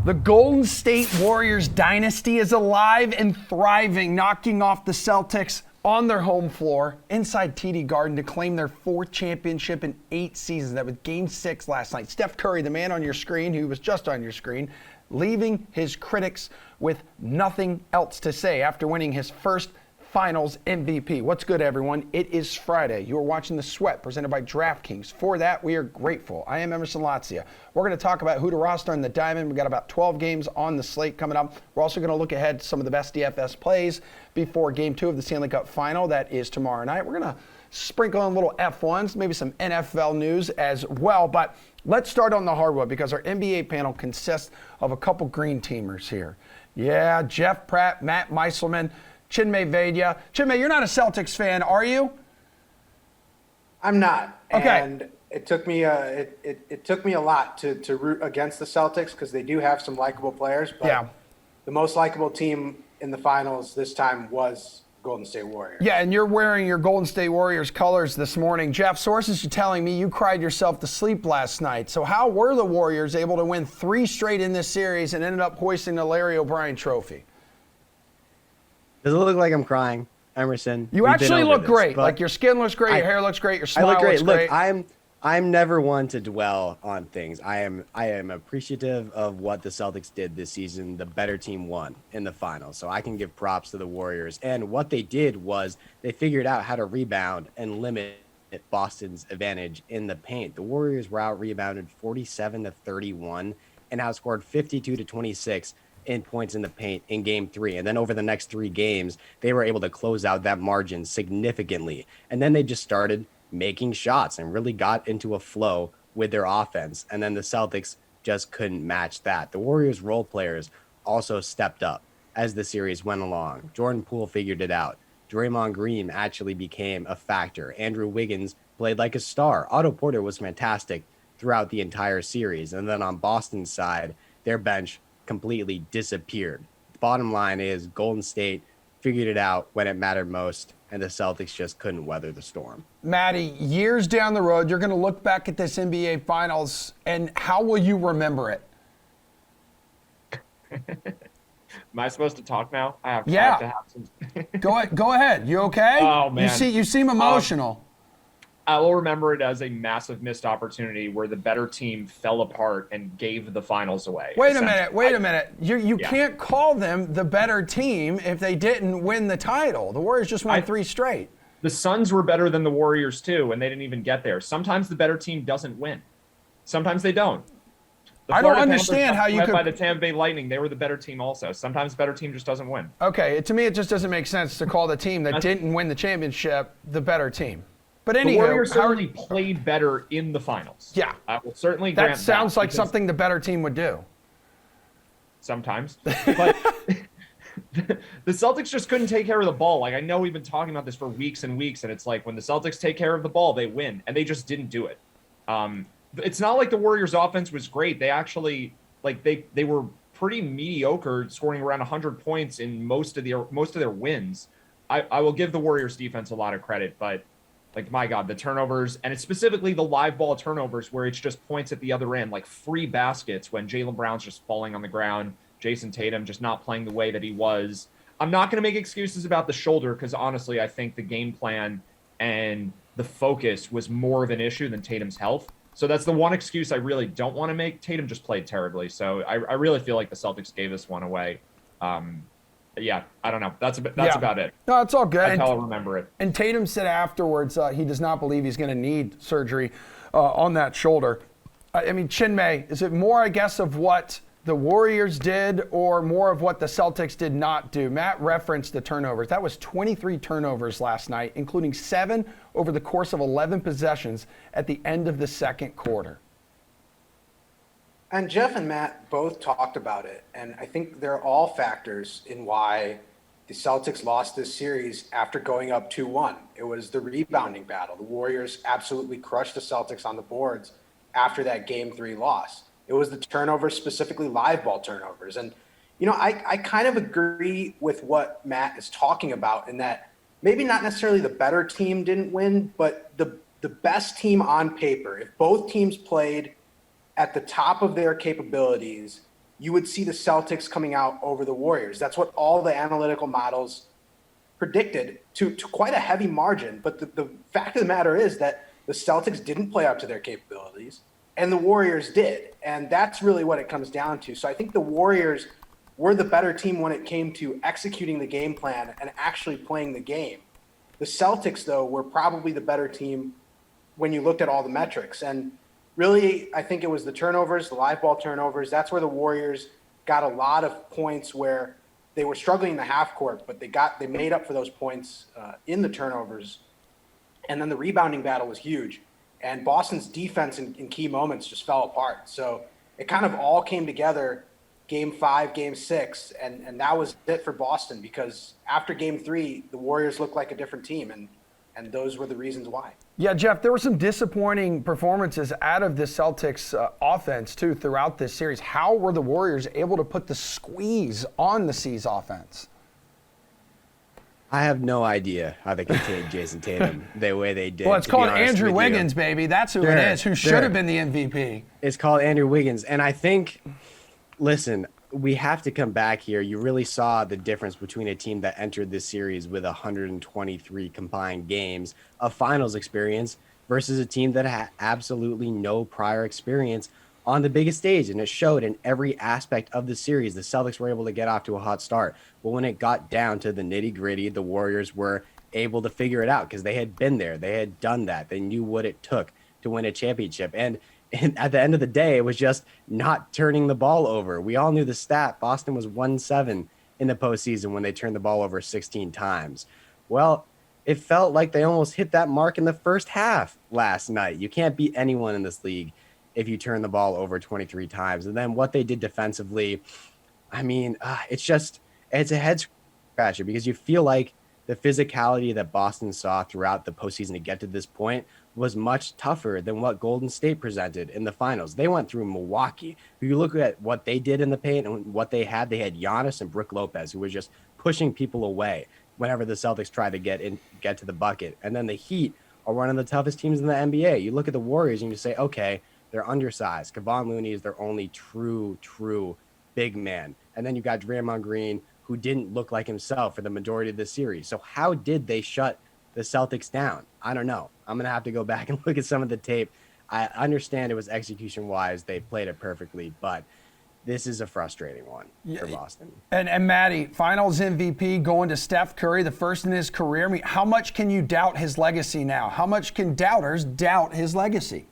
The Golden State Warriors dynasty is alive and thriving, knocking off the Celtics on their home floor inside TD Garden to claim their 4th championship in 8 seasons. That was Game 6 last night. Steph Curry, the man on your screen, who was just on your screen, leaving his critics with nothing else to say after winning his first Finals MVP. What's good, everyone? It is Friday. You are watching The Sweat, presented by DraftKings. For that, we are grateful. I am Emerson Latzia. We're going to talk about who to roster in the Diamond. We've got about 12 games on the slate coming up. We're also going to look ahead to some of the best DFS plays before Game 2 of the Stanley Cup Final. That is tomorrow night. We're going to sprinkle in little F1s, maybe some NFL news as well. But let's start on the hardwood because our NBA panel consists of a couple green teamers here. Yeah, Jeff Pratt, Matt Meiselman, Chinmay Vaidya. Chinmay, you're not a Celtics fan, are you? I'm not. Okay. And it took me it took me a lot to root against the Celtics because they do have some likable players. But Yeah. the most likable team in the finals this time was Golden State Warriors. Yeah, and you're wearing your Golden State Warriors colors this morning. Jeff, sources are telling me you cried yourself to sleep last night. So how were the Warriors able to win 3 straight in this series and ended up hoisting the Larry O'Brien trophy? Does it look like I'm crying, Emerson? You We've actually look great. but Like your skin looks great, your hair looks great, your smile I look great. looks great. Look, I'm never one to dwell on things. I am appreciative of what the Celtics did this season. The better team won in the finals, so I can give props to the Warriors. And what they did was they figured out how to rebound and limit Boston's advantage in the paint. The Warriors were out rebounded 47-31 and outscored 52-26 in points in the paint in Game 3. And then over the next 3 games, they were able to close out that margin significantly. And then they just started making shots and really got into a flow with their offense. And then the Celtics just couldn't match that. The Warriors role players also stepped up as the series went along. Jordan Poole figured it out. Draymond Green actually became a factor. Andrew Wiggins played like a star. Otto Porter was fantastic throughout the entire series. And then on Boston's side, their bench completely disappeared. The bottom line is Golden State figured it out when it mattered most, and the Celtics just couldn't weather the storm. Matty, years down the road, you're going to look back at this NBA Finals, and how will you remember it? Am I supposed to talk now? I have to have some. Go ahead. You okay? Oh, man. You seem emotional. I will remember it as a massive missed opportunity where the better team fell apart and gave the finals away. Wait a minute. You can't call them the better team if they didn't win the title. The Warriors just won 3 straight. The Suns were better than the Warriors too, and they didn't even get there. Sometimes the better team doesn't win. Sometimes they don't. I don't understand how you could. By the Tampa Bay Lightning, they were the better team also. Sometimes the better team just doesn't win. Okay, to me it just doesn't make sense to call the team that didn't win the championship the better team. But anyway, the Warriors certainly played better in the finals. Yeah. I will certainly grant that sounds like something the better team would do. Sometimes. But the Celtics just couldn't take care of the ball. Like, I know we've been talking about this for weeks and weeks, and it's like when the Celtics take care of the ball, they win, and they just didn't do it. It's not like the Warriors' offense was great. They actually, like, they were pretty mediocre, scoring around 100 points in most of their wins. I will give the Warriors' defense a lot of credit, but like, my God, the turnovers, and it's specifically the live ball turnovers where it's just points at the other end, like free baskets when Jaylen Brown's just falling on the ground, Jason Tatum just not playing the way that he was. I'm not going to make excuses about the shoulder because, honestly, I think the game plan and the focus was more of an issue than Tatum's health. So that's the one excuse I really don't want to make. Tatum just played terribly. So I really feel like the Celtics gave this one away. Yeah, I don't know. That's about it. No, it's all good. That's how I'll remember it. And Tatum said afterwards he does not believe he's going to need surgery on that shoulder. I mean, Chinmay, is it more, I guess, of what the Warriors did or more of what the Celtics did not do? Matt referenced the turnovers. That was 23 turnovers last night, including 7 over the course of 11 possessions at the end of the second quarter. And Jeff and Matt both talked about it, and I think they're all factors in why the Celtics lost this series after going up 2-1. It was the rebounding battle. The Warriors absolutely crushed the Celtics on the boards after that Game 3 loss. It was the turnovers, specifically live ball turnovers. And, you know, I kind of agree with what Matt is talking about in that maybe not necessarily the better team didn't win, but the best team on paper, if both teams played at the top of their capabilities you would see the Celtics coming out over the Warriors. That's what all the analytical models predicted to quite a heavy margin. But the fact of the matter is that the Celtics didn't play up to their capabilities and the Warriors did. And that's really what it comes down to. So I think the Warriors were the better team when it came to executing the game plan and actually playing the game. The Celtics, though, were probably the better team when you looked at all the metrics. And really, I think it was the turnovers, the live ball turnovers. That's where the Warriors got a lot of points where they were struggling in the half court, but they made up for those points in the turnovers. And then the rebounding battle was huge. And Boston's defense in key moments just fell apart. So it kind of all came together game 5, game 6, and that was it for Boston, because after game 3, the Warriors looked like a different team, and those were the reasons why. Yeah, Jeff, there were some disappointing performances out of the Celtics offense, too, throughout this series. How were the Warriors able to put the squeeze on the C's offense? I have no idea how they contained Jason Tatum the way they did. Well, it's called Andrew Wiggins, baby. That's who it is, who should have been the MVP. It's called Andrew Wiggins. And I think, listen, we have to come back here. You really saw the difference between a team that entered this series with 123 combined games of finals experience versus a team that had absolutely no prior experience on the biggest stage. And it showed in every aspect of the series. The Celtics were able to get off to a hot start. But when it got down to the nitty gritty, the Warriors were able to figure it out because they had been there. They had done that. They knew what it took to win a championship. And at the end of the day, it was just not turning the ball over. We all knew the stat. Boston was 1-7 in the postseason when they turned the ball over 16 times. Well, it felt like they almost hit that mark in the first half last night. You can't beat anyone in this league if you turn the ball over 23 times. And then what they did defensively, I mean, it's a head scratcher because you feel like the physicality that Boston saw throughout the postseason to get to this point was much tougher than what Golden State presented in the finals. They went through Milwaukee. If you look at what they did in the paint and what they had Giannis and Brook Lopez, who was just pushing people away whenever the Celtics tried to get to the bucket. And then the Heat are one of the toughest teams in the NBA. You look at the Warriors and you say, okay, they're undersized. Kevon Looney is their only true big man. And then you got Draymond Green, who didn't look like himself for the majority of the series. So how did they shut the Celtics down? I don't know. I'm going to have to go back and look at some of the tape. I understand it was execution-wise. They played it perfectly, but this is a frustrating one for Boston. And Maddie, finals MVP going to Steph Curry, the first in his career. I mean, how much can you doubt his legacy now? How much can doubters doubt his legacy?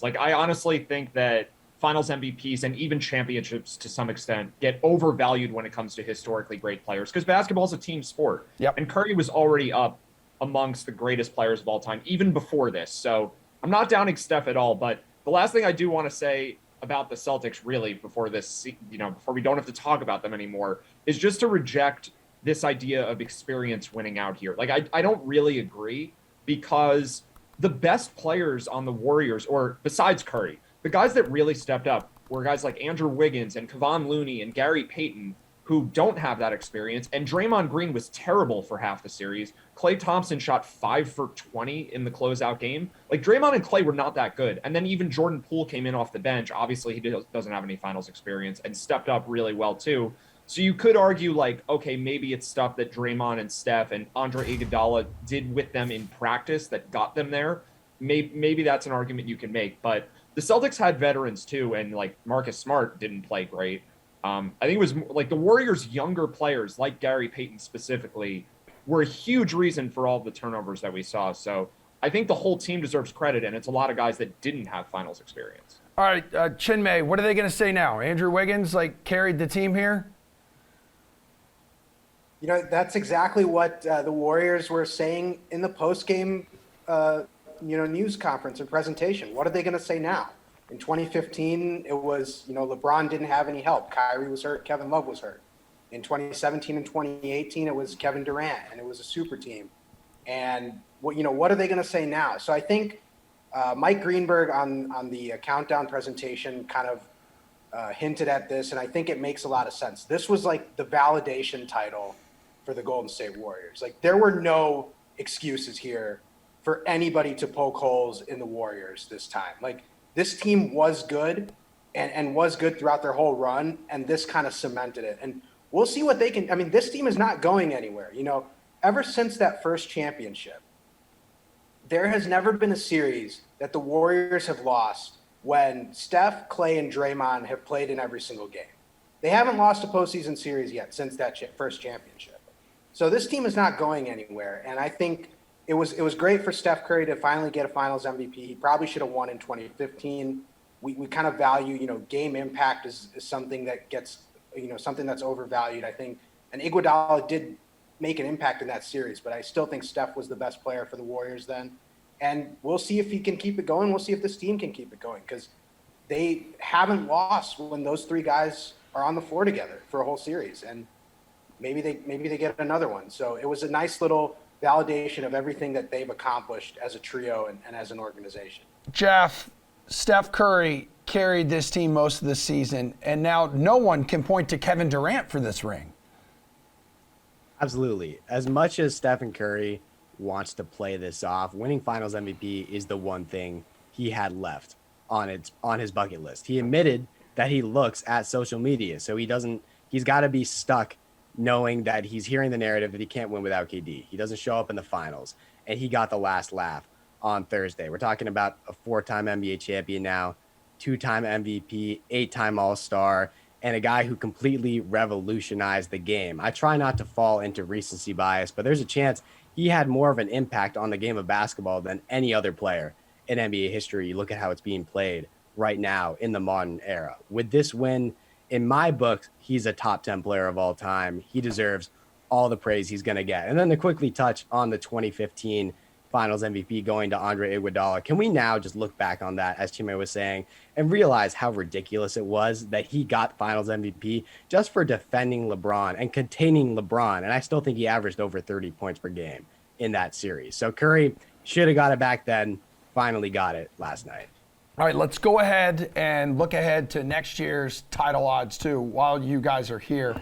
Like, I honestly think that finals MVPs and even championships to some extent get overvalued when it comes to historically great players because basketball is a team sport. Yep. And Curry was already up amongst the greatest players of all time, even before this. So I'm not downing Steph at all. But the last thing I do want to say about the Celtics, really, before this, before we don't have to talk about them anymore, is just to reject this idea of experience winning out here. Like, I don't really agree because the best players on the Warriors, or besides Curry, the guys that really stepped up were guys like Andrew Wiggins and Kevon Looney and Gary Payton, who don't have that experience. And Draymond Green was terrible for half the series. Klay Thompson shot 5 for 20 in the closeout game. Like, Draymond and Klay were not that good. And then even Jordan Poole came in off the bench. Obviously, he doesn't have any finals experience and stepped up really well, too. So you could argue, like, okay, maybe it's stuff that Draymond and Steph and Andre Iguodala did with them in practice that got them there. Maybe that's an argument you can make. But the Celtics had veterans, too, and, like, Marcus Smart didn't play great. I think it was, like, the Warriors' younger players, like Gary Payton specifically, were a huge reason for all the turnovers that we saw. So I think the whole team deserves credit, and it's a lot of guys that didn't have finals experience. All right, Chinmay, what are they going to say now? Andrew Wiggins, like, carried the team here? That's exactly what the Warriors were saying in the post-game, news conference and presentation. What are they going to say now? In 2015, it was, LeBron didn't have any help. Kyrie was hurt. Kevin Love was hurt. In 2017 and 2018, it was Kevin Durant, and it was a super team. And what are they going to say now? So I think Mike Greenberg on the countdown presentation kind of hinted at this, and I think it makes a lot of sense. This was like the validation title for the Golden State Warriors. Like, there were no excuses here for anybody to poke holes in the Warriors this time. Like, this team was good, and was good throughout their whole run, and this kind of cemented it. And we'll see what they can. I mean, this team is not going anywhere. You know, ever since that first championship, there has never been a series that the Warriors have lost when Steph, Clay, and Draymond have played in every single game. They haven't lost a postseason series yet since that first championship. So this team is not going anywhere, and I think it was great for Steph Curry to finally get a Finals MVP. He probably should have won in 2015. We kind of value, you know, game impact is something that gets, you know, something that's overvalued, I think. And Iguodala did make an impact in that series, but I still think Steph was the best player for the Warriors then. And we'll see if he can keep it going. We'll see if this team can keep it going, because they haven't lost when those three guys are on the floor together for a whole series. And maybe they get another one. So it was a nice little validation of everything that they've accomplished as a trio and as an organization. Jeff, Steph Curry carried this team most of the season, and now no one can point to Kevin Durant for this ring. Absolutely. As much as Stephen Curry wants to play this off, winning Finals MVP is the one thing he had left on his bucket list. He admitted that he looks at social media, so he's got to be stuck knowing that he's hearing the narrative that he can't win without KD. He doesn't show up in the finals, and he got the last laugh on Thursday. We're talking about a 4-time NBA champion now, 2-time MVP, 8-time All-Star, and a guy who completely revolutionized the game. I try not to fall into recency bias, but there's a chance he had more of an impact on the game of basketball than any other player in NBA history. You look at how it's being played right now in the modern era. With this win, in my book, he's a top 10 player of all time. He deserves all the praise he's going to get. And then to quickly touch on the 2015 Finals MVP going to Andre Iguodala, can we now just look back on that, as Chinmay was saying, and realize how ridiculous it was that he got Finals MVP just for defending LeBron and containing LeBron? And I still think he averaged over 30 points per game in that series. So Curry should have got it back then, finally got it last night. All right, let's go ahead and look ahead to next year's title odds, too, while you guys are here.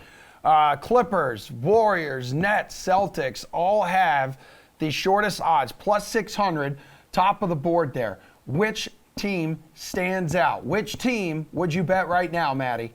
Clippers, Warriors, Nets, Celtics all have the shortest odds, plus 600, top of the board there. Which team stands out? Which team would you bet right now, Maddie?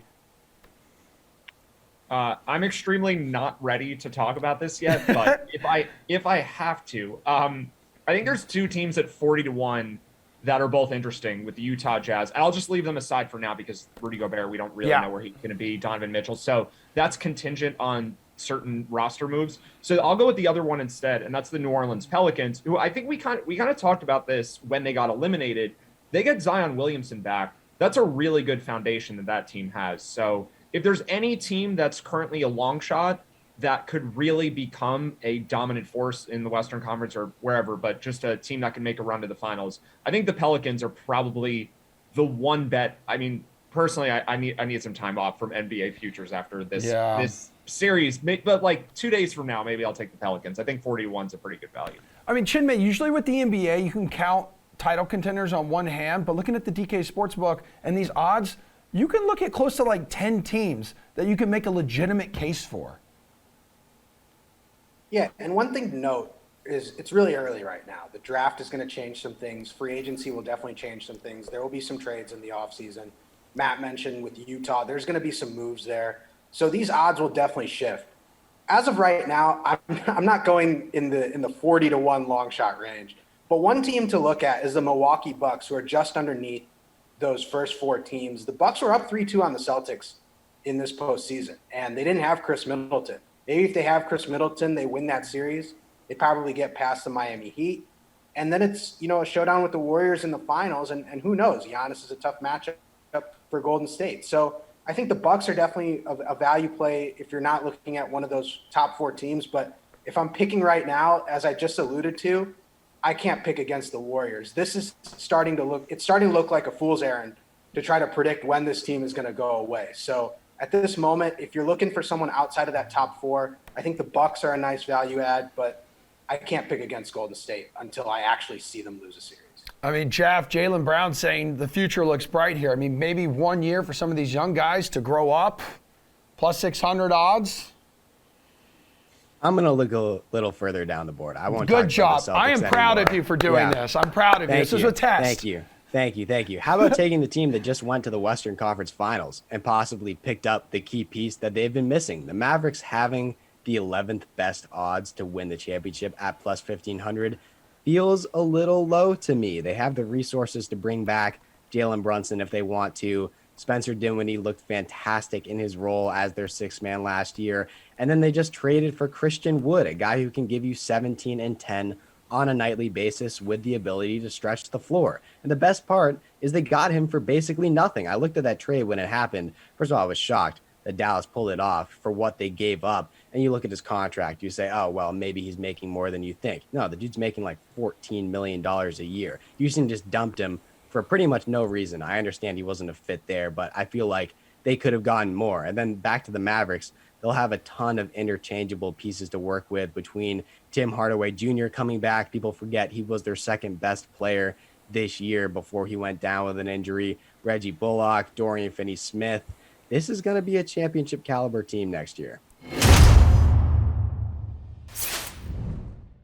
I'm extremely not ready to talk about this yet, but if I have to, I think there's two teams at 40-1 that are both interesting with the Utah Jazz. I'll just leave them aside for now because Rudy Gobert, we don't really know where he's going to be, Donovan Mitchell. So that's contingent on certain roster moves. So I'll go with the other one instead, and that's the New Orleans Pelicans, who I think we kind of talked about this when they got eliminated. They get Zion Williamson back. That's a really good foundation that team has. So if there's any team that's currently a long shot that could really become a dominant force in the Western Conference or wherever, but just a team that can make a run to the finals, I think the Pelicans are probably the one bet. I mean, personally, I need some time off from NBA futures after this series, but like 2 days from now, maybe I'll take the Pelicans. I think 40-1 is a pretty good value. I mean, Chinmay, usually with the NBA, you can count title contenders on one hand, but looking at the DK Sportsbook and these odds, you can look at close to like 10 teams that you can make a legitimate case for. Yeah, and one thing to note is it's really early right now. The draft is going to change some things. Free agency will definitely change some things. There will be some trades in the offseason. Matt mentioned with Utah, there's going to be some moves there. So these odds will definitely shift. As of right now, I'm not going in the 40-1 long shot range. But one team to look at is the Milwaukee Bucks, who are just underneath those first four teams. The Bucks were up 3-2 on the Celtics in this postseason, and they didn't have Chris Middleton. Maybe if they have Chris Middleton, they win that series. They probably get past the Miami Heat. And then it's, a showdown with the Warriors in the finals. And who knows? Giannis is a tough matchup for Golden State. So I think the Bucks are definitely a value play if you're not looking at one of those top four teams. But if I'm picking right now, as I just alluded to, I can't pick against the Warriors. This is starting to look like a fool's errand to try to predict when this team is going to go away. So at this moment, if you're looking for someone outside of that top four, I think the Bucks are a nice value add, but I can't pick against Golden State until I actually see them lose a series. I mean, Jeff, Jaylen Brown saying the future looks bright here. I mean, maybe 1 year for some of these young guys to grow up, plus 600 odds. I'm going to look a little further down the board. I won't. Good job. I am proud of you for doing this. I'm proud of you. This is a test. Thank you. Thank you. Thank you. How about taking the team that just went to the Western Conference Finals and possibly picked up the key piece that they've been missing? The Mavericks having the 11th best odds to win the championship at plus 1,500 feels a little low to me. They have the resources to bring back Jalen Brunson if they want to. Spencer Dinwiddie looked fantastic in his role as their sixth man last year. And then they just traded for Christian Wood, a guy who can give you 17 and 10 on a nightly basis with the ability to stretch the floor. And the best part is they got him for basically nothing. I looked at that trade when it happened. First of all, I was shocked that Dallas pulled it off for what they gave up. And you look at his contract, you say, oh, well, maybe he's making more than you think. No, the dude's making like $14 million a year. Houston just dumped him for pretty much no reason. I understand he wasn't a fit there, but I feel like they could have gotten more. And then back to the Mavericks, they'll have a ton of interchangeable pieces to work with between Tim Hardaway Jr. coming back. People forget he was their second best player this year before he went down with an injury. Reggie Bullock, Dorian Finney-Smith. This is going to be a championship caliber team next year.